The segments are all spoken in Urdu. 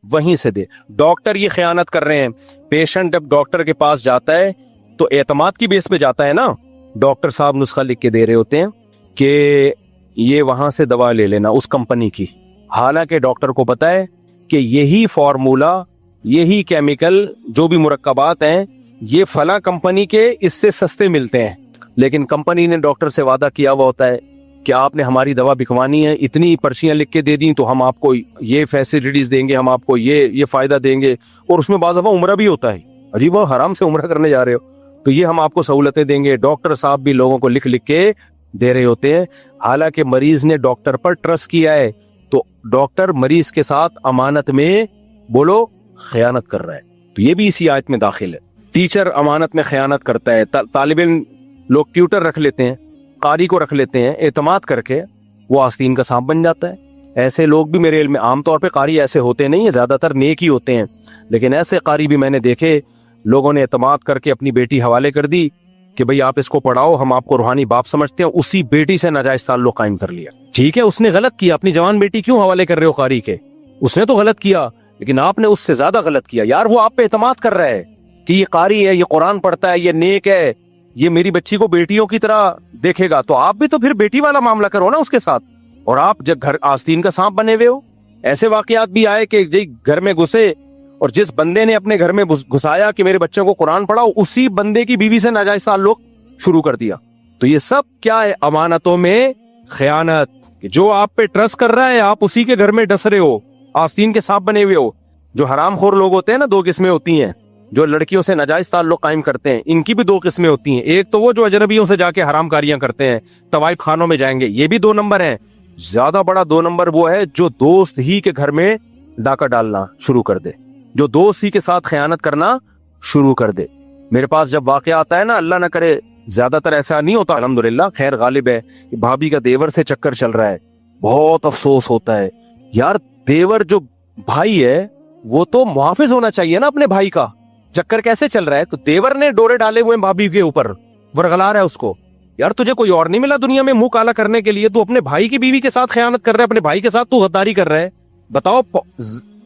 وہیں سے دے. ڈاکٹر یہ خیانت کر رہے ہیں. پیشنٹ جب ڈاکٹر کے پاس جاتا ہے تو اعتماد کی بیس پہ جاتا ہے نا. ڈاکٹر صاحب نسخہ لکھ کے دے رہے ہوتے ہیں کہ یہ وہاں سے دوا لے لینا اس کمپنی کی، حالانکہ ڈاکٹر کو پتا ہے کہ یہی فارمولا، یہی کیمیکل، جو بھی مرکبات ہیں، یہ فلاں کمپنی کے اس سے سستے ملتے ہیں. لیکن کمپنی نے ڈاکٹر سے وعدہ کیا ہوا ہوتا ہے کہ آپ نے ہماری دوا بکوانی ہے، اتنی پرچیاں لکھ کے دے دیں تو ہم آپ کو یہ فیسلٹیز دیں گے، ہم آپ کو یہ فائدہ دیں گے. اور اس میں بعض دفعہ عمرہ بھی ہوتا ہے. عجیب، وہ حرام سے عمرہ کرنے جا رہے ہو تو یہ ہم آپ کو سہولتیں دیں گے. ڈاکٹر صاحب بھی لوگوں کو لکھ کے دے رہے ہوتے ہیں، حالانکہ مریض نے ڈاکٹر پر ٹرسٹ کیا ہے. تو ڈاکٹر مریض کے ساتھ امانت میں بولو خیانت کر رہا ہے. تو یہ بھی اسی آیت میں داخل ہے. ٹیچر امانت میں خیانت کرتا ہے. طالب علم لوگ ٹیوٹر رکھ لیتے ہیں، قاری کو رکھ لیتے ہیں، اعتماد کر کے وہ آستین کا سانپ بن جاتا ہے. ایسے لوگ بھی میرے علم میں، عام طور پہ قاری ایسے ہوتے نہیں ہیں، زیادہ تر نیک ہی ہوتے ہیں، لیکن ایسے قاری بھی میں نے دیکھے لوگوں نے اعتماد کر کے اپنی بیٹی حوالے کر دی کہ بھئی آپ اس کو پڑھاؤ، ہم آپ کو روحانی باپ سمجھتے ہیں. اسی بیٹی سے ناجائز تعلق قائم کر لیا. ٹھیک ہے، اس نے غلط کیا، اپنی جوان بیٹی کیوں حوالے کر رہے ہو قاری کے؟ اس نے تو غلط کیا، لیکن آپ نے اس سے زیادہ غلط کیا. یار وہ آپ پہ اعتماد کر رہا ہے کہ یہ قاری ہے، یہ قرآن پڑھتا ہے، یہ نیک ہے، یہ میری بچی کو بیٹیوں کی طرح دیکھے گا. تو آپ بھی تو پھر بیٹی والا معاملہ کرو نا اس کے ساتھ. اور آپ جب گھر آستین کا سانپ بنے ہوئے ہو. ایسے واقعات بھی آئے کہ گھر میں گھسے اور جس بندے نے اپنے گھر میں گھسایا کہ میرے بچوں کو قرآن پڑھاؤ، اسی بندے کی بیوی سے ناجائز تعلق شروع کر دیا. تو یہ سب کیا ہے؟ امانتوں میں خیانت. جو آپ پہ ٹرسٹ کر رہا ہے آپ اسی کے گھر میں ڈس رہے ہو، آستین کے سانپ بنے ہوئے ہو. جو حرام خور لوگ ہوتے ہیں نا، دو قسمیں ہوتی ہیں. جو لڑکیوں سے ناجائز تعلق قائم کرتے ہیں، ان کی بھی دو قسمیں ہوتی ہیں. ایک تو وہ جو اجنبیوں سے جا کے حرام کاریاں کرتے ہیں، طوائف خانوں میں جائیں گے، یہ بھی 2 نمبر ہیں. زیادہ بڑا 2 نمبر وہ ہے جو دوست ہی کے گھر میں ڈاکہ ڈالنا شروع کر دے، جو دوست ہی کے ساتھ خیانت کرنا شروع کر دے. میرے پاس جب واقعہ آتا ہے نا، اللہ نہ کرے، زیادہ تر ایسا نہیں ہوتا الحمدللہ، خیر غالب ہے، بھابھی کا دیور سے چکر چل رہا ہے، بہت افسوس ہوتا ہے. یار دیور جو بھائی ہے وہ تو محافظ ہونا چاہیے نا اپنے بھائی کا. چکر کیسے چل رہا ہے؟ تو دیور نے ڈورے ڈالے ہوئے بھابھی کے اوپر، ورغلا رہا ہے اس کو. یار تجھے کوئی اور نہیں ملا دنیا میں منہ کالا کرنے کے لیے؟ تو اپنے بھائی کی بیوی کے ساتھ خیانت کر رہا ہے، اپنے بھائی کے ساتھ تو غداری کر رہا ہے. بتاؤ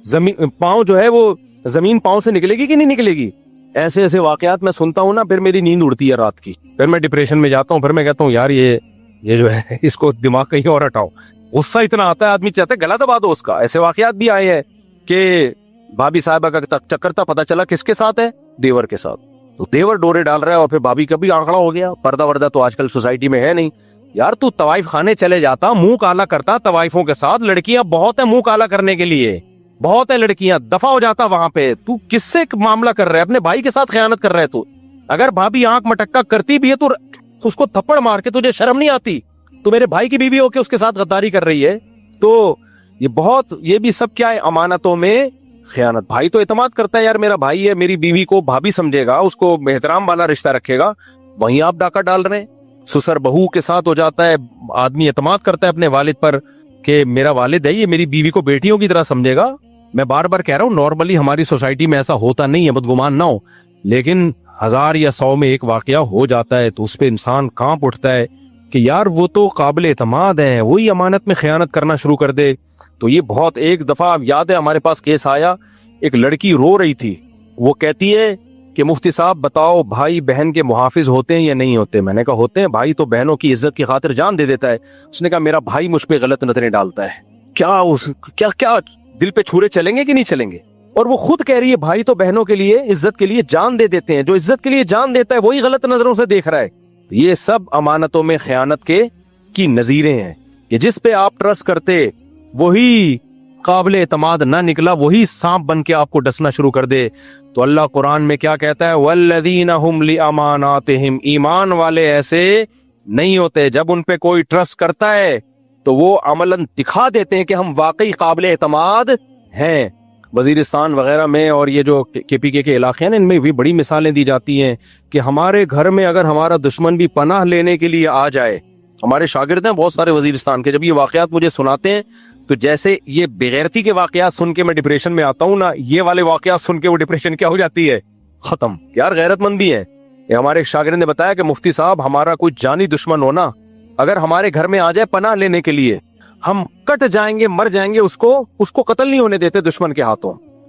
زمین پاؤں جو ہے وہ زمین پاؤں سے نکلے گی کہ نہیں نکلے گی؟ ایسے ایسے واقعات میں سنتا ہوں نا، پھر میری نیند اڑتی ہے رات کی، پھر میں ڈپریشن میں جاتا ہوں، پھر میں کہتا ہوں یار یہ جو ہے اس کو دماغ کہیں اور ہٹاؤ. غصہ اتنا آتا ہے، آدمی چاہتا ہے گلا دبا دو اس کا. ایسے واقعات بھی آئے ہیں کہ بھابھی صاحبہ کا چکر تھا، پتا چلا کس کے ساتھ ہے؟ دیور کے ساتھ. تو دیور ڈورے ڈال رہا ہے اور پھر بھابھی کا بھی آنکڑا ہو گیا. پردہ وردہ تو آج کل سوسائٹی میں ہے نہیں. یار تو طوائف خانے چلے جاتا، منہ کالا کرتا طوائفوں کے ساتھ. لڑکیاں بہت ہیں منہ کالا کرنے کے لیے، بہت ہے لڑکیاں، دفع ہو جاتا وہاں پہ. تو کس سے معاملہ کر رہا ہے؟ اپنے بھائی کے ساتھ خیانت کر رہا ہے. تو اگر بھابھی آنکھ مٹکا کرتی بھی ہے تو اس کو تھپڑ مار کے تجھے شرم نہیں آتی؟ تو میرے بھائی کی بیوی ہو کے اس کے ساتھ غداری کر رہی ہے. تو یہ بھی سب کیا ہے؟ امانتوں میں خیانت. بھائی تو اعتماد کرتا ہے، یار میرا بھائی ہے، میری بیوی کو بھابھی سمجھے گا، اس کو احترام والا رشتہ رکھے گا. وہیں آپ ڈاکہ ڈال رہے ہیں. سسر بہو کے ساتھ ہو جاتا ہے، آدمی اعتماد کرتا ہے اپنے والد پر کہ میرا والد ہے، یہ میری بیوی کو بیٹیوں کی طرح سمجھے گا. میں بار بار کہہ رہا ہوں، نارملی ہماری سوسائٹی میں ایسا ہوتا نہیں ہے، بدگمان نہ ہو، لیکن 1000 یا 100 میں ایک واقعہ ہو جاتا ہے تو اس پہ انسان کانپ اٹھتا ہے کہ یار وہ تو قابل اعتماد ہیں، وہی امانت میں خیانت کرنا شروع کر دے. تو یہ بہت، ایک دفعہ یاد ہے ہمارے پاس کیس آیا، ایک لڑکی رو رہی تھی. وہ کہتی ہے کہ مفتی صاحب بتاؤ بھائی بہن کے محافظ ہوتے ہیں یا نہیں ہوتے؟ میں نے کہا ہوتے ہیں. بھائی تو بہنوں کی عزت کی خاطر جان دے دیتا ہے. اس نے کہا میرا بھائی مجھ پہ غلط نظریں ڈالتا ہے. کیا دل پہ چھرے چلیں گے کہ نہیں چلیں گے؟ اور وہ خود کہہ رہی ہے بھائی تو بہنوں کے لیے عزت کے لیے جان دے دیتے ہیں. جو عزت کے لیے جان دیتا ہے وہی غلط نظروں سے دیکھ رہا ہے. یہ سب امانتوں میں خیانت کی نظیریں ہیں کہ جس پہ آپ ٹرسٹ کرتے وہی قابل اعتماد نہ نکلا، وہی سانپ بن کے آپ کو ڈسنا شروع کر دے. تو اللہ قرآن میں کیا کہتا ہے؟ والذین ہم لاماناتہم، ایمان والے ایسے نہیں ہوتے. جب ان پہ کوئی ٹرسٹ کرتا ہے تو وہ عملاً دکھا دیتے ہیں کہ ہم واقعی قابل اعتماد ہیں. وزیرستان وغیرہ میں اور یہ جو کے پی کے علاقے ہیں ان میں بھی بڑی مثالیں دی جاتی ہیں کہ ہمارے گھر میں اگر ہمارا دشمن بھی پناہ لینے کے لیے آ جائے. ہمارے شاگرد ہیں بہت سارے وزیرستان کے، جب یہ واقعات مجھے سناتے ہیں تو جیسے یہ بغیرتی کے واقعات سن کے میں ڈپریشن میں آتا ہوں نا، یہ والے واقعات سن کے وہ ڈپریشن کیا ہو جاتی ہے؟ ختم. یار غیرت مند بھی ہے. یہ ہمارے ایک شاگرد نے بتایا کہ مفتی صاحب ہمارا کوئی جانی دشمن ہونا اگر ہمارے گھر میں آ جائے پناہ لینے کے لیے، ہم کٹ جائیں گے، مر جائیں گے، اس کو قتل نہیں ہونے دیتے دشمن کے ہاتھوں.